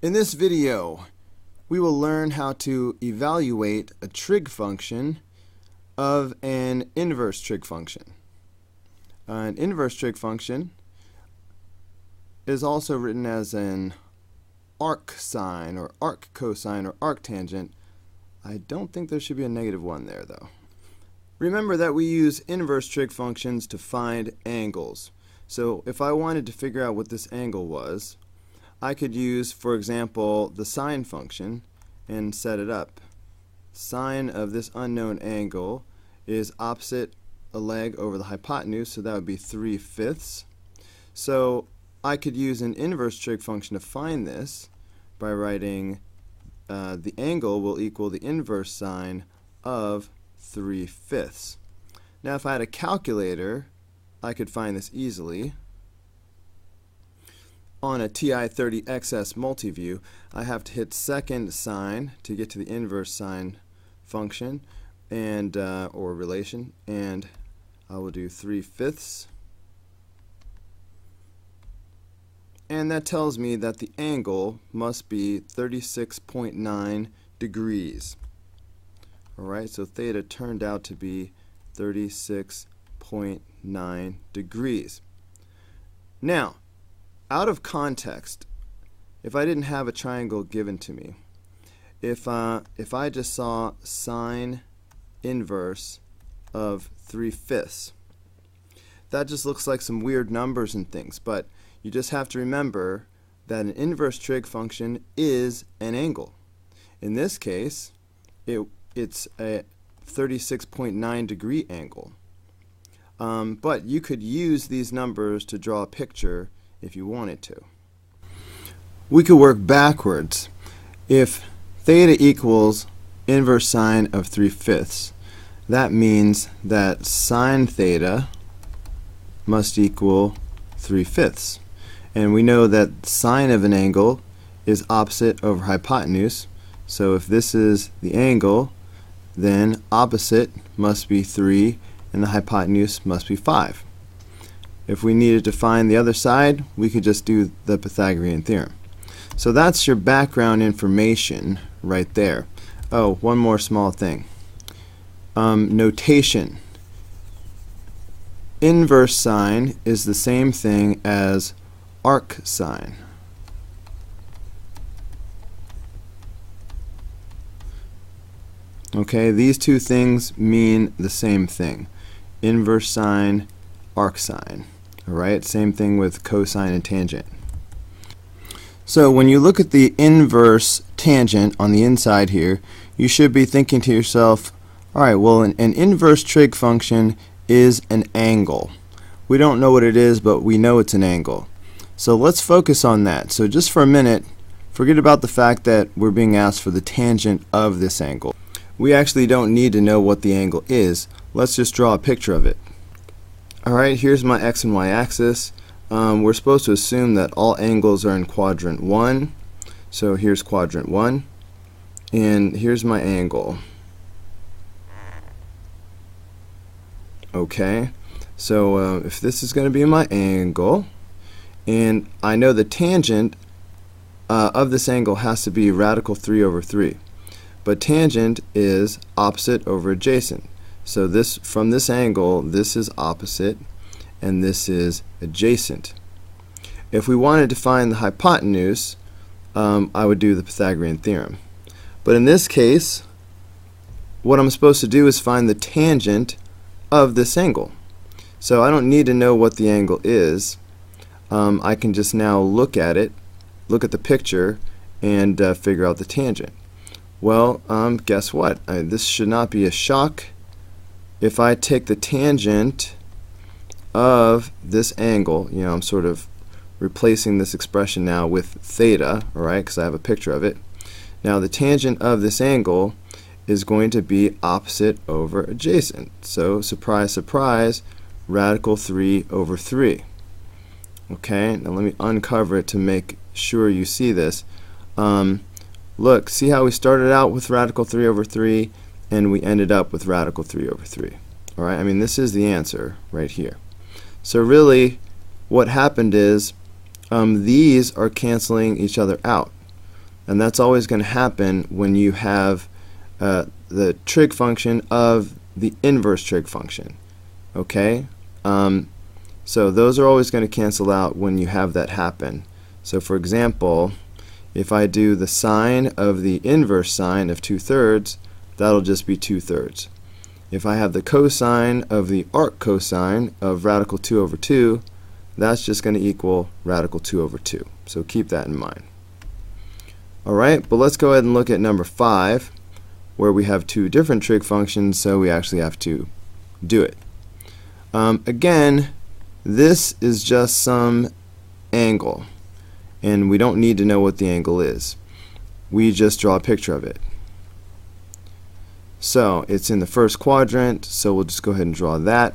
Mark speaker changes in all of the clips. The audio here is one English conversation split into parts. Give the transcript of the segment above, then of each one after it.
Speaker 1: In this video, we will learn how to evaluate a trig function of an inverse trig function. An inverse trig function is also written as an arcsine or arccosine or arctangent. I don't think there should be a negative one there though. Remember that we use inverse trig functions to find angles. So if I wanted to figure out what this angle was, I could use, for example, the sine function and set it up. Sine of this unknown angle is opposite a leg over the hypotenuse, so that would be 3/5. So I could use an inverse trig function to find this by writing the angle will equal the inverse sine of 3/5. Now if I had a calculator, I could find this easily. On a TI-30XS multiview, I have to hit second sine to get to the inverse sine function and or relation, and I will do 3/5. And that tells me that the angle must be 36.9 degrees. Alright, so theta turned out to be 36.9 degrees. Now, out of context, if I didn't have a triangle given to me, if I just saw sine inverse of 3/5, that just looks like some weird numbers and things, but you just have to remember that an inverse trig function is an angle. In this case, it's a 36.9 degree angle. But you could use these numbers to draw a picture if you wanted to. We could work backwards. If theta equals inverse sine of 3/5, that means that sine theta must equal 3/5. And we know that sine of an angle is opposite over hypotenuse. So if this is the angle, then opposite must be 3 and the hypotenuse must be 5. If we needed to find the other side, we could just do the Pythagorean Theorem. So that's your background information right there. Oh, one more small thing. Notation. Inverse sine is the same thing as arcsine. Okay, these two things mean the same thing. Inverse sine, arcsine. Alright, same thing with cosine and tangent. So when you look at the inverse tangent on the inside here, you should be thinking to yourself, alright, well an inverse trig function is an angle. We don't know what it is, but we know it's an angle. So let's focus on that. So just for a minute, forget about the fact that we're being asked for the tangent of this angle. We actually don't need to know what the angle is. Let's just draw a picture of it. Alright, here's my x and y axis. We're supposed to assume that all angles are in quadrant 1. So here's quadrant 1. And here's my angle. Okay, so if this is going to be my angle, and I know the tangent of this angle has to be radical 3 over 3. But tangent is opposite over adjacent. So this, from this angle, this is opposite and this is adjacent. If we wanted to find the hypotenuse, I would do the Pythagorean theorem. But in this case, what I'm supposed to do is find the tangent of this angle. So I don't need to know what the angle is. I can just now look at it, look at the picture, and figure out the tangent. Well, guess what? This should not be a shock. If I take the tangent of this angle, you know, I'm sort of replacing this expression now with theta, alright, because I have a picture of it. Now the tangent of this angle is going to be opposite over adjacent. So, surprise, surprise, radical 3 over 3. Okay, now let me uncover it to make sure you see this. Look, see how we started out with radical 3 over 3 and we ended up with radical 3 over 3. Alright, I mean this is the answer right here. So really what happened is these are canceling each other out. And that's always going to happen when you have the trig function of the inverse trig function. Okay? So those are always going to cancel out when you have that happen. So for example, if I do the sine of the inverse sine of 2/3, that'll just be 2/3. If I have the cosine of the arc cosine of radical 2 over 2, that's just going to equal radical 2 over 2. So keep that in mind. Alright, but let's go ahead and look at number 5, where we have two different trig functions, so we actually have to do it. Again, this is just some angle, and we don't need to know what the angle is. We just draw a picture of it. So it's in the first quadrant, so we'll just go ahead and draw that.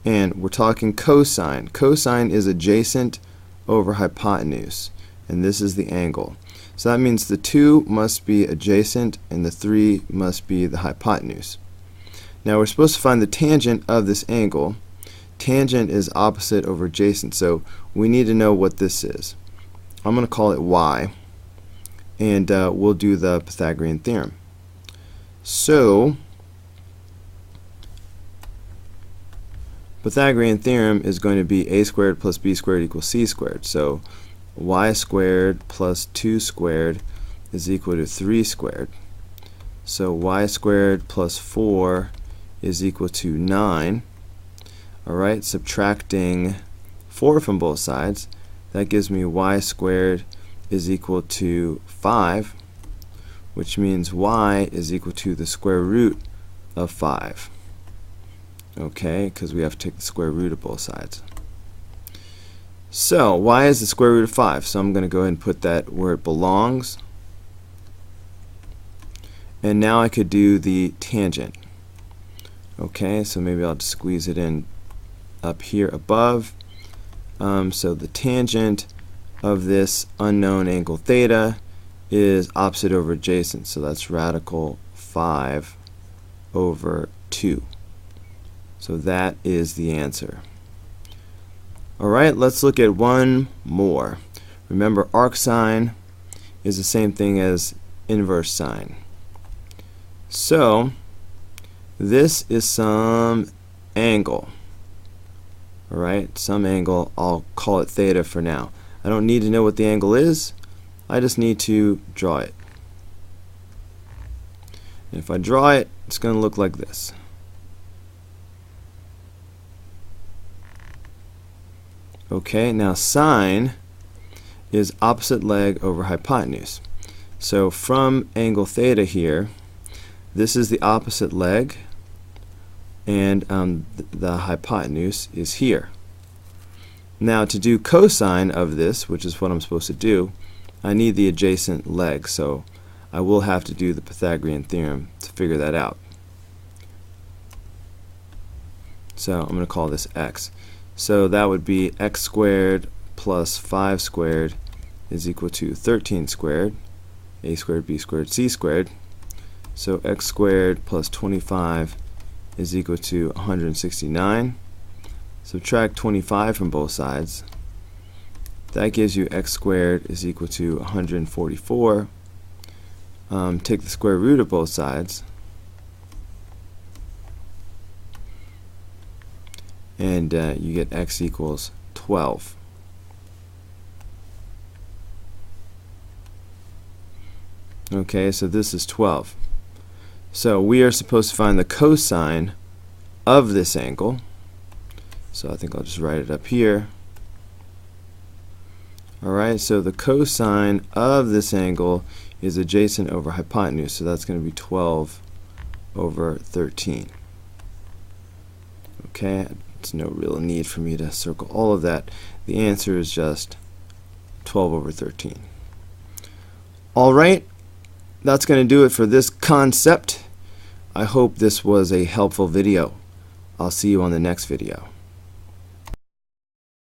Speaker 1: And we're talking cosine. Cosine is adjacent over hypotenuse, and this is the angle. So that means the 2 must be adjacent and the 3 must be the hypotenuse. Now we're supposed to find the tangent of this angle. Tangent is opposite over adjacent, so we need to know what this is. I'm going to call it y, and we'll do the Pythagorean theorem. So Pythagorean theorem is going to be a squared plus b squared equals c squared. So y squared plus 2 squared is equal to 3 squared. So y squared plus 4 is equal to 9. Alright, subtracting 4 from both sides, that gives me y squared is equal to 5, which means y is equal to the square root of 5. Okay, because we have to take the square root of both sides. So y is the square root of 5, so I'm going to go ahead and put that where it belongs. And now I could do the tangent. Okay, so maybe I'll just squeeze it in up here above. So the tangent of this unknown angle theta is opposite over adjacent, so that's radical 5 over 2. So that is the answer. Alright, let's look at one more. Remember, arc sine is the same thing as inverse sine. So this is some angle. Alright, some angle. I'll call it theta for now. I don't need to know what the angle is. I just need to draw it. And if I draw it, it's going to look like this. Okay, now sine is opposite leg over hypotenuse. So from angle theta here, this is the opposite leg, and the hypotenuse is here. Now to do cosine of this, which is what I'm supposed to do, I need the adjacent leg, so I will have to do the Pythagorean theorem to figure that out. So I'm going to call this x. So that would be x squared plus 5 squared is equal to 13 squared, a squared, b squared, c squared. So x squared plus 25 is equal to 169. Subtract 25 from both sides. That gives you x squared is equal to 144. Take the square root of both sides, and you get x equals 12. Okay, so this is 12. So we are supposed to find the cosine of this angle. So I think I'll just write it up here. Alright, so the cosine of this angle is adjacent over hypotenuse, so that's going to be 12 over 13. Okay, there's no real need for me to circle all of that. The answer is just 12 over 13. Alright, that's going to do it for this concept. I hope this was a helpful video. I'll see you on the next video.